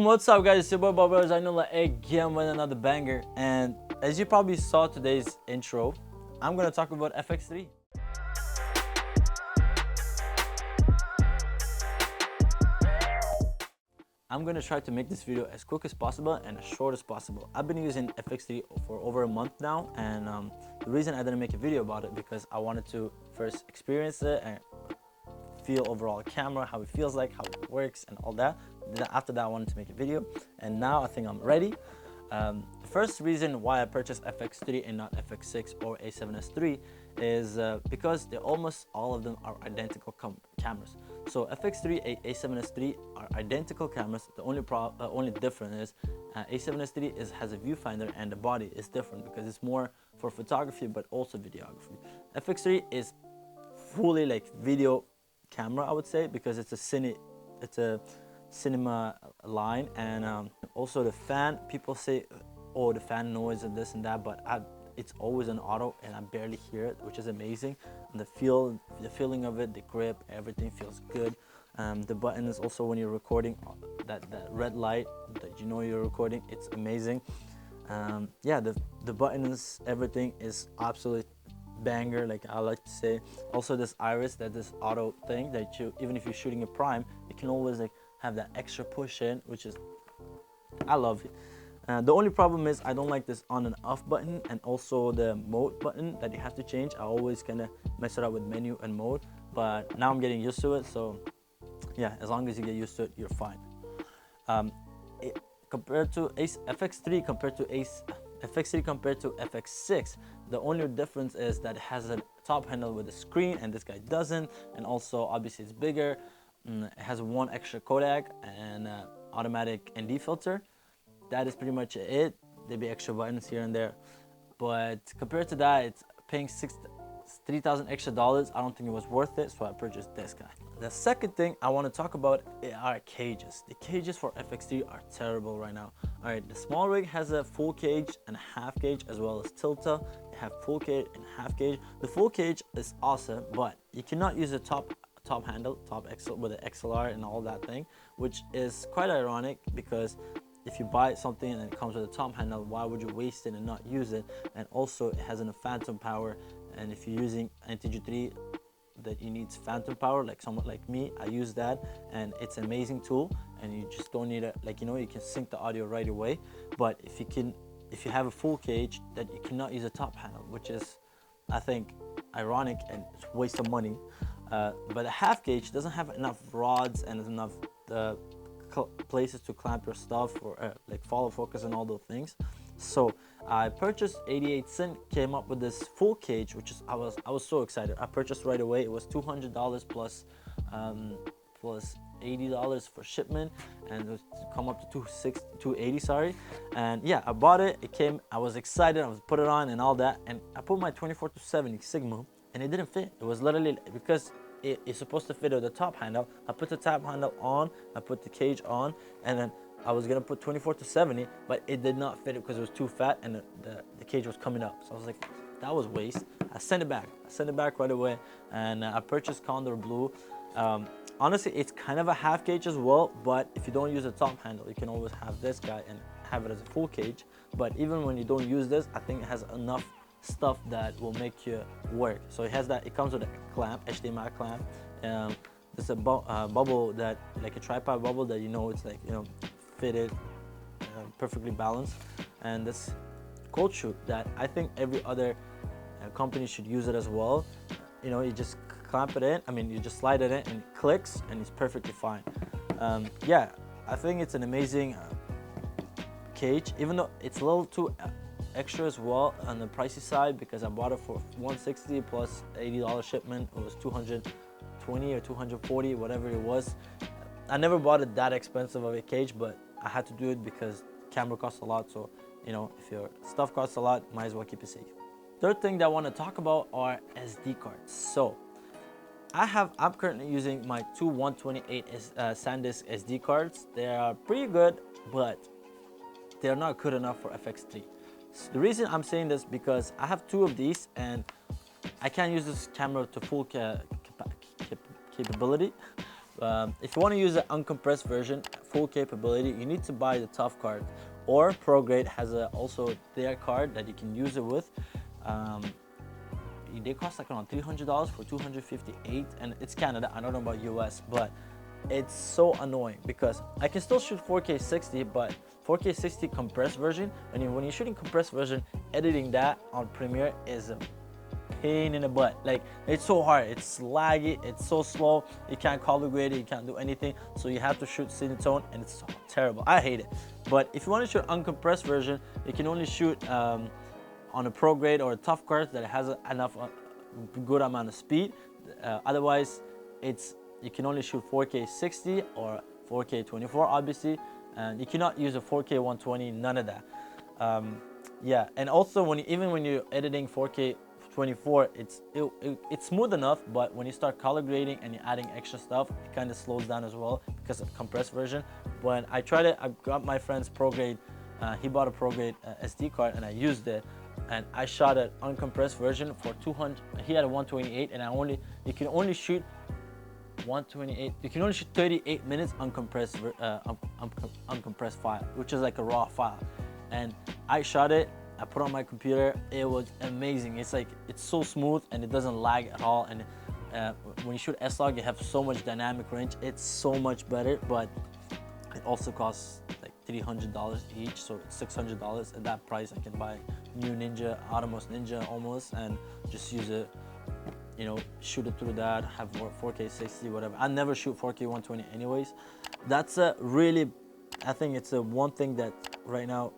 Boom, what's up guys, it's your boy Babour, Zainullah again with another banger. And as you probably saw today's intro, I'm going to talk about FX3. I'm going to try to make this video as quick as possible and as short as possible. I've been using FX3 for over a month now, and the reason I didn't make a video about it because I wanted to first experience it and feel overall camera, how it feels like, how it works and all that. Then after that I wanted to make a video, and now I think I'm ready. The first reason why I purchased FX3 and not FX6 or A7S3 is because almost all of them are identical cameras. So FX3 and A7S3 are identical cameras. The only difference is A7S3 has a viewfinder and the body is different because it's more for photography but also videography. FX3 is fully like video camera, I would say, because it's a cinema line. And also the fan, people say, oh, the fan noise and this and that, but it's always an auto and I barely hear it, which is amazing. And the feeling of it, the grip, everything feels good. The button is also, when you're recording, that red light that you know you're recording, it's amazing. Yeah, the buttons, everything is absolutely banger, like I like to say. Also this iris, this auto thing that even if you're shooting a prime, you can always like have that extra push in, which is, I love it. The only problem is I don't like this on and off button, and also the mode button that you have to change. I always kind of mess it up with menu and mode, but now I'm getting used to it. So yeah, as long as you get used to it, you're fine. Compared to FX3 compared to FX3 compared to FX6, the only difference is that it has a top handle with a screen and this guy doesn't, and also obviously it's bigger. It has one extra Kodak and automatic ND filter. That is pretty much it. There'll be extra buttons here and there, but compared to that, it's paying $3,000 extra. I don't think it was worth it, so I purchased this guy. The second thing I want to talk about are cages. The cages for FX3 are terrible right now. All right, the small rig has a full cage and a half cage, as well as tilta. You have full cage and half cage. The full cage is awesome, but you cannot use the top handle, with the XLR and all that thing, which is quite ironic because if you buy something and it comes with a top handle, why would you waste it and not use it? And also it has a phantom power, and if you're using NTG3 that you need phantom power, like someone like me, I use that and it's an amazing tool, and you just don't need it, like, you know, you can sync the audio right away. But if you have a full cage, that you cannot use a top handle, which is, I think, ironic and it's a waste of money. But a half cage doesn't have enough rods and enough places to clamp your stuff or like follow focus and all those things. So I purchased 88 cents, came up with this full cage, which is I was so excited. I purchased right away. It was $200 plus $80 for shipment, and it was to come up to $280, sorry. And yeah, I bought it. It came. I was excited. I was put it on and all that, and I put my 24-70 Sigma, and it didn't fit. It was literally because it's supposed to fit with the top handle. I put the top handle on, I put the cage on, and then I was gonna put 24-70, but it did not fit it because it was too fat and the cage was coming up. So I was like, that was waste. I sent it back right away, and I purchased Condor Blue. Honestly, it's kind of a half cage as well, but if you don't use the top handle, you can always have this guy and have it as a full cage. But even when you don't use this, I think it has enough stuff that will make you work. So it comes with a clamp, HDMI clamp. There's a bubble, that like a tripod bubble that, you know, it's like, you know, fitted, perfectly balanced. And this cold shoot that I think every other company should use it as well. You know, you just clamp it in, you just slide it in and it clicks and it's perfectly fine. Yeah, I think it's an amazing cage, even though it's a little too extra as well on the pricey side, because I bought it for $160 plus $80 shipment. It was $220 or $240, whatever it was. I never bought it that expensive of a cage, but I had to do it because camera costs a lot. So, you know, if your stuff costs a lot, might as well keep it safe. Third thing that I want to talk about are SD cards. So I'm currently using my two 128 SanDisk SD cards. They are pretty good, but they're not good enough for FX3. So the reason I'm saying this because I have two of these and I can't use this camera to full capability. If you want to use an uncompressed version full capability, you need to buy the tough card. Or ProGrade has also their card that you can use it with. They cost like around $300 for 258, and it's Canada. I don't know about US, but it's so annoying because I can still shoot 4K 60, but 4K 60 compressed version, when you're shooting compressed version, editing that on Premiere is a pain in the butt. Like, it's so hard, it's laggy, it's so slow, you can't color grade it, you can't do anything, so you have to shoot cinetone, and it's terrible. I hate it. But if you want to shoot uncompressed version, you can only shoot on a ProGrade or a tough card that has enough good amount of speed. Otherwise, you can only shoot 4K 60 or 4K 24, obviously, and you cannot use a 4K 120, none of that. Yeah, and also even when you're editing 4K 24, it's smooth enough, but when you start color grading and you're adding extra stuff, it kind of slows down as well because of compressed version. When I tried it, I got my friend's ProGrade, he bought a ProGrade SD card, and I used it, and I shot an uncompressed version for 200. He had a 128, and you can only shoot 128. You can only shoot 38 minutes uncompressed uncompressed file, which is like a raw file. And I shot it, I put it on my computer, it was amazing. It's so smooth and it doesn't lag at all. And when you shoot S-Log, you have so much dynamic range. It's so much better, but it also costs like $300 each, so it's $600. At that price, I can buy new Ninja, Atomos Ninja almost, and just use it, you know, shoot it through that, have 4K 60, whatever. I never shoot 4K 120 anyways. That's I think it's one thing that right now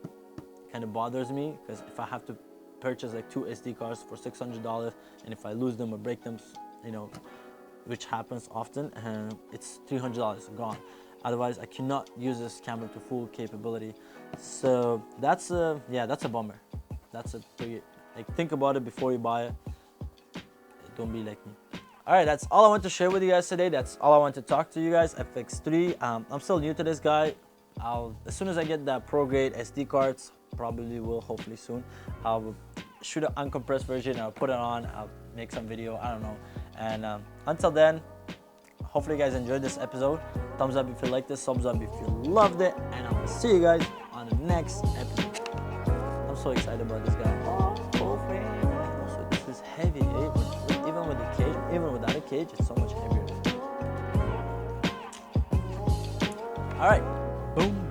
kind of bothers me, because if I have to purchase like 2 SD cards for $600, and if I lose them or break them, you know, which happens often, it's $300 gone. Otherwise, I cannot use this camera to full capability. So that's a bummer. Think about it before you buy it. Don't be like me. All right, that's all I want to share with you guys today. That's all I want to talk to you guys. FX3. I'm still new to this guy. As soon as I get that ProGrade SD cards, probably will, hopefully soon, I'll shoot an uncompressed version. I'll put it on. I'll make some video. I don't know. And until then, hopefully you guys enjoyed this episode. Thumbs up if you liked this. Thumbs up if you loved it. And I will see you guys on the next episode. I'm so excited about this guy. Also, this is heavy. Even with the cage, even without a cage, it's so much heavier. All right, boom.